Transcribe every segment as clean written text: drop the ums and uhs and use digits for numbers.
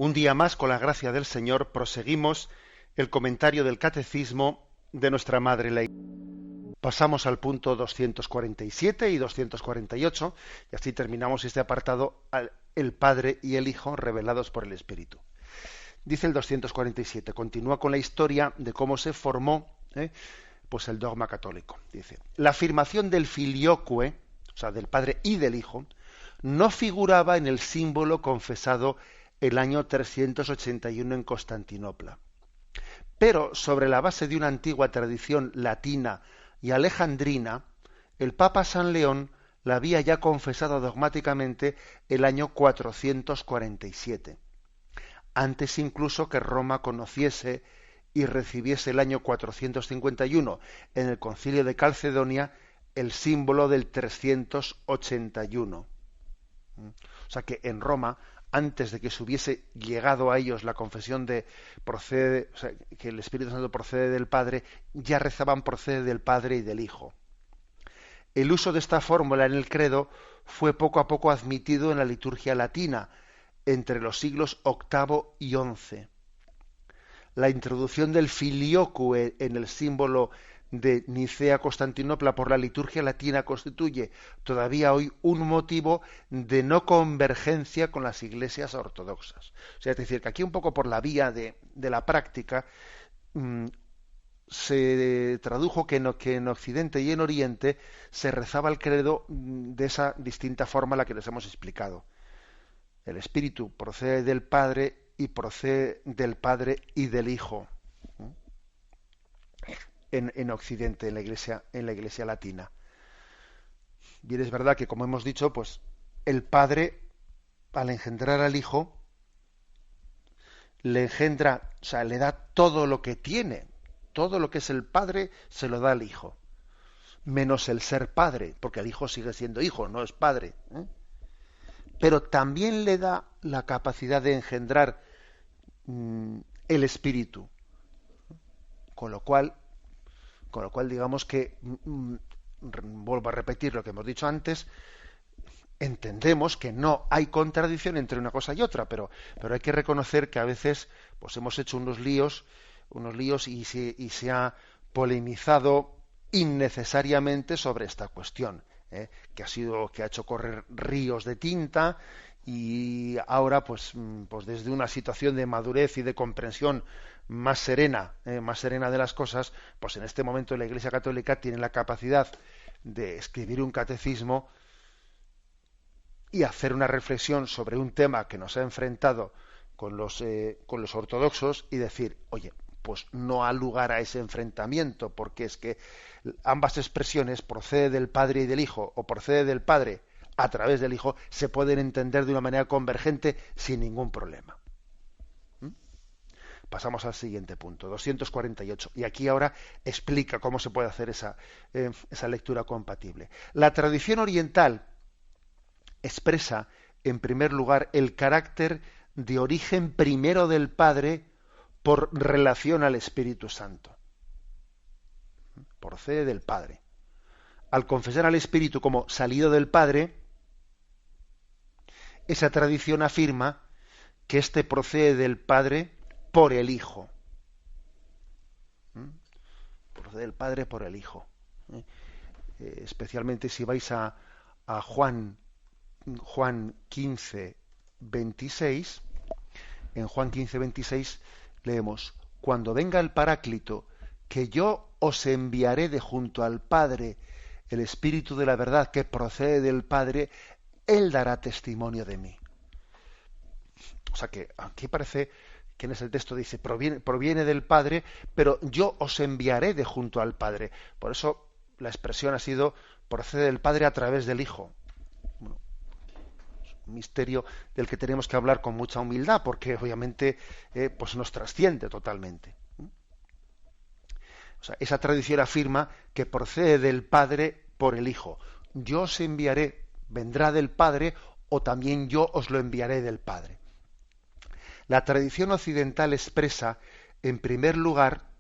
Un día más, con la gracia del Señor, proseguimos el comentario del Catecismo de nuestra Madre la Iglesia. Pasamos al punto 247 y 248, y así terminamos este apartado, el Padre y el Hijo revelados por el Espíritu. Dice el 247, continúa con la historia de cómo se formó pues el dogma católico. Dice, la afirmación del filioque, o sea, del Padre y del Hijo, no figuraba en el símbolo confesado el año 381 en Constantinopla. Pero sobre la base de una antigua tradición latina y alejandrina, el Papa San León la había ya confesado dogmáticamente el año 447, antes incluso que Roma conociese y recibiese el año 451 en el Concilio de Calcedonia el símbolo del 381. O sea que en Roma, antes de que se hubiese llegado a ellos la confesión de procede, o sea, que el Espíritu Santo procede del Padre, ya rezaban procede del Padre y del Hijo. El uso de esta fórmula en el credo fue poco a poco admitido en la liturgia latina entre los siglos VIII y XI. La introducción del filioque en el símbolo de Nicea-Constantinopla por la liturgia latina constituye todavía hoy un motivo de no convergencia con las iglesias ortodoxas. O sea, es decir, que aquí un poco por la vía de la práctica se tradujo que en Occidente y en Oriente se rezaba el credo de esa distinta forma a la que les hemos explicado. El Espíritu procede del Padre y procede del Padre y del Hijo. En Occidente, en la Iglesia latina. Bien, es verdad que, como hemos dicho, pues el Padre, al engendrar al Hijo, le engendra, o sea, le da todo lo que tiene, todo lo que es el Padre se lo da al Hijo, menos el ser Padre, porque el Hijo sigue siendo Hijo, no es Padre. Pero también le da la capacidad de engendrar el Espíritu, con lo cual digamos que, vuelvo a repetir lo que hemos dicho antes, entendemos que no hay contradicción entre una cosa y otra, pero hay que reconocer que a veces pues hemos hecho unos líos y se ha polemizado innecesariamente sobre esta cuestión, que ha hecho correr ríos de tinta, y ahora pues desde una situación de madurez y de comprensión más serena de las cosas, pues en este momento la Iglesia Católica tiene la capacidad de escribir un catecismo y hacer una reflexión sobre un tema que nos ha enfrentado con los ortodoxos y decir, oye, pues no ha lugar a ese enfrentamiento, porque es que ambas expresiones, procede del Padre y del Hijo o procede del Padre a través del Hijo, se pueden entender de una manera convergente sin ningún problema. Pasamos al siguiente punto, 248. Y aquí ahora explica cómo se puede hacer esa lectura compatible. La tradición oriental expresa, en primer lugar, el carácter de origen primero del Padre por relación al Espíritu Santo. Procede del Padre. Al confesar al Espíritu como salido del Padre, esa tradición afirma que éste procede del Padre por el Hijo. Procede del Padre por el Hijo. Especialmente si vais a Juan 15, 26, en Juan 15, 26 leemos, cuando venga el Paráclito, que yo os enviaré de junto al Padre, el Espíritu de la verdad que procede del Padre, Él dará testimonio de mí. O sea que aquí parece que en ese texto dice, proviene del Padre, pero yo os enviaré de junto al Padre. Por eso la expresión ha sido, procede del Padre a través del Hijo. Bueno, es un misterio del que tenemos que hablar con mucha humildad, porque obviamente pues nos trasciende totalmente. O sea, esa tradición afirma que procede del Padre por el Hijo. Yo os enviaré, vendrá del Padre, o también yo os lo enviaré del Padre. La tradición occidental expresa, en primer lugar,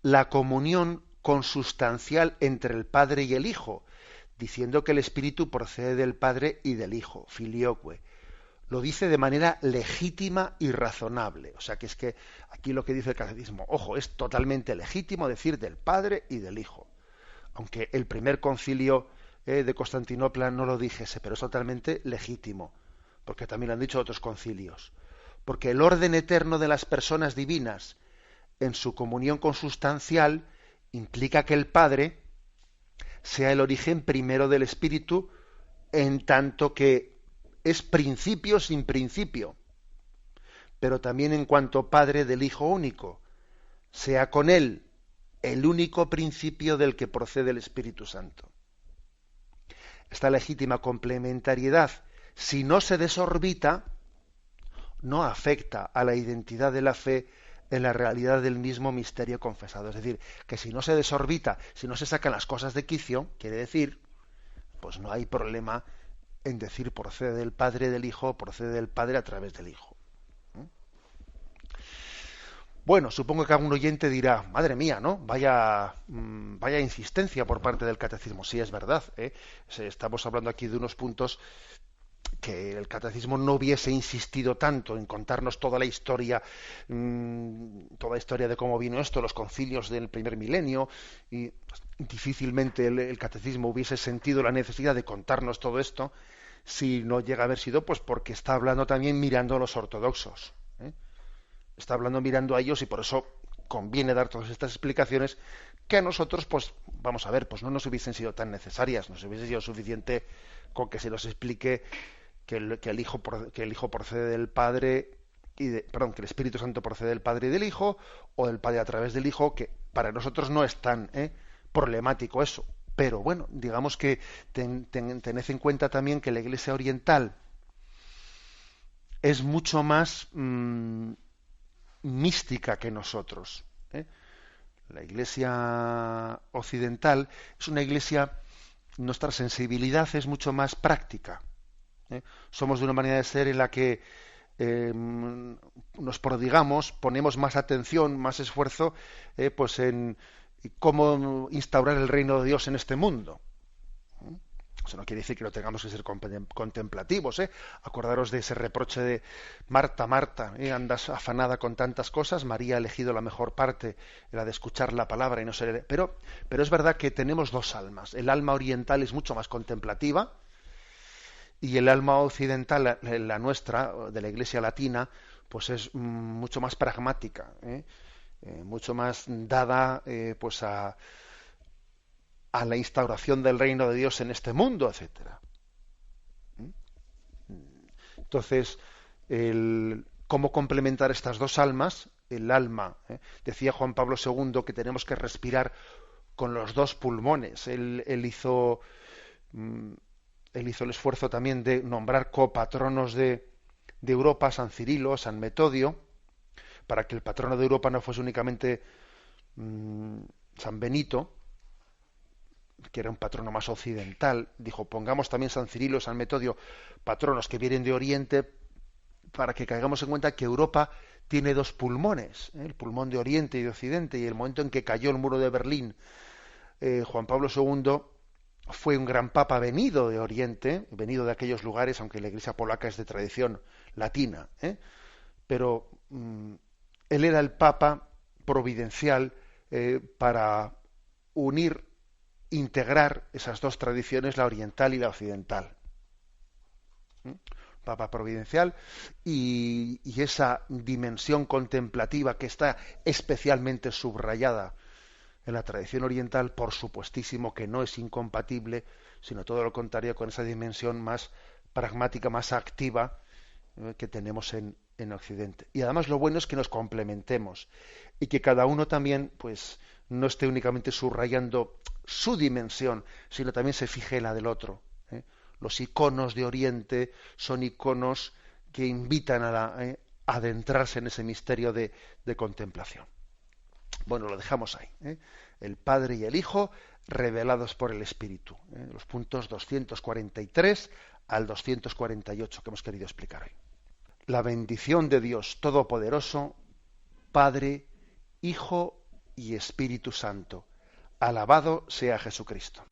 la comunión consustancial entre el Padre y el Hijo, diciendo que el Espíritu procede del Padre y del Hijo, filioque. lo dice de manera legítima y razonable. O sea que es que aquí lo que dice el catecismo, ojo, es totalmente legítimo decir del Padre y del Hijo. Aunque el primer concilio de Constantinopla no lo dijese, pero es totalmente legítimo, porque también lo han dicho otros concilios. Porque el orden eterno de las personas divinas en su comunión consustancial implica que el Padre sea el origen primero del Espíritu, en tanto que es principio sin principio, pero también en cuanto Padre del Hijo único, sea con él el único principio del que procede el Espíritu Santo. Esta legítima complementariedad, si no se desorbita, no afecta a la identidad de la fe en la realidad del mismo misterio confesado. Es decir, que si no se desorbita, si no se sacan las cosas de quicio, quiere decir, pues no hay problema en decir procede del Padre del Hijo, procede del Padre a través del Hijo. Bueno, supongo que algún oyente dirá, madre mía, ¿no? Vaya insistencia por parte del catecismo. Sí, es verdad, ¿eh? Estamos hablando aquí de unos puntos que el catecismo no hubiese insistido tanto en contarnos toda la historia de cómo vino esto, los concilios del primer milenio, y difícilmente el catecismo hubiese sentido la necesidad de contarnos todo esto si no llega a haber sido pues porque está hablando también mirando a los ortodoxos, ¿eh? Está hablando mirando a ellos y por eso conviene dar todas estas explicaciones que a nosotros, pues vamos a ver, pues no nos hubiesen sido tan necesarias, nos hubiese sido suficiente con que se nos explique que el Hijo procede del Padre que el Espíritu Santo procede del Padre y del Hijo, o del Padre a través del Hijo, que para nosotros no es tan problemático eso. Pero bueno, digamos que tened en cuenta también que la Iglesia oriental es mucho más mística que nosotros, ¿eh? La Iglesia occidental es una iglesia, nuestra sensibilidad es mucho más práctica, ¿eh? Somos de una manera de ser en la que nos prodigamos, ponemos más atención, más esfuerzo, pues en cómo instaurar el reino de Dios en este mundo. Eso no quiere decir que no tengamos que ser contemplativos, ¿eh? Acordaros de ese reproche de Marta, Marta, andas afanada con tantas cosas, María ha elegido la mejor parte, la de escuchar la palabra y no ser... Pero es verdad que tenemos dos almas. El alma oriental es mucho más contemplativa y el alma occidental, la nuestra, de la Iglesia latina, pues es mucho más pragmática, mucho más dada pues a la instauración del reino de Dios en este mundo, etcétera. Entonces, ¿cómo complementar estas dos almas? El alma, decía Juan Pablo II que tenemos que respirar con los dos pulmones. Él hizo el esfuerzo también de nombrar copatronos de Europa, San Cirilo, San Metodio, para que el patrono de Europa no fuese únicamente San Benito, que era un patrono más occidental. Dijo, pongamos también San Cirilo, San Metodio, patronos que vienen de Oriente, para que caigamos en cuenta que Europa tiene dos pulmones, el pulmón de Oriente y de Occidente, y el momento en que cayó el muro de Berlín, Juan Pablo II fue un gran papa venido de Oriente, venido de aquellos lugares, aunque la Iglesia polaca es de tradición latina, pero él era el papa providencial para integrar esas dos tradiciones, la oriental y la occidental. Papa providencial y esa dimensión contemplativa que está especialmente subrayada en la tradición oriental, por supuestísimo que no es incompatible, sino todo lo contrario, con esa dimensión más pragmática, más activa que tenemos en Occidente. Y además lo bueno es que nos complementemos y que cada uno también pues no esté únicamente subrayando su dimensión, sino también se fije en la del otro. Los iconos de Oriente son iconos que invitan a adentrarse en ese misterio de contemplación. Bueno, lo dejamos ahí. El Padre y el Hijo revelados por el Espíritu. Los puntos 243 al 248 que hemos querido explicar hoy. La bendición de Dios Todopoderoso, Padre, Hijo y Espíritu Santo. Alabado sea Jesucristo.